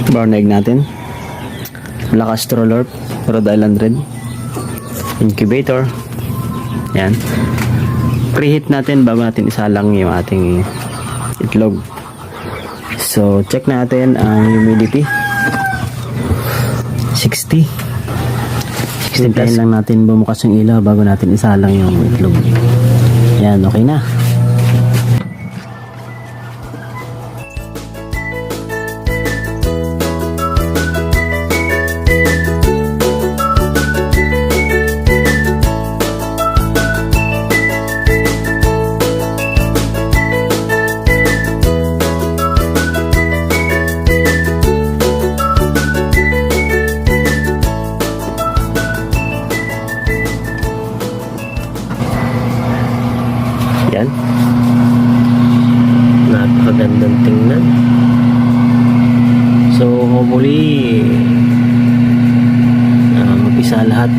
Brown egg natin. Black Astrolorp, Rhode Island Red. Incubator. Yan. Preheat natin bago natin isalang yung ating itlog. So, check natin ang humidity. 60. 60 plus. Lang natin bumukas yung ilaw bago natin isalang yung itlog. Yan, okay na. Yan. Napakagandang tingnan. So hopefully mag-isa lahat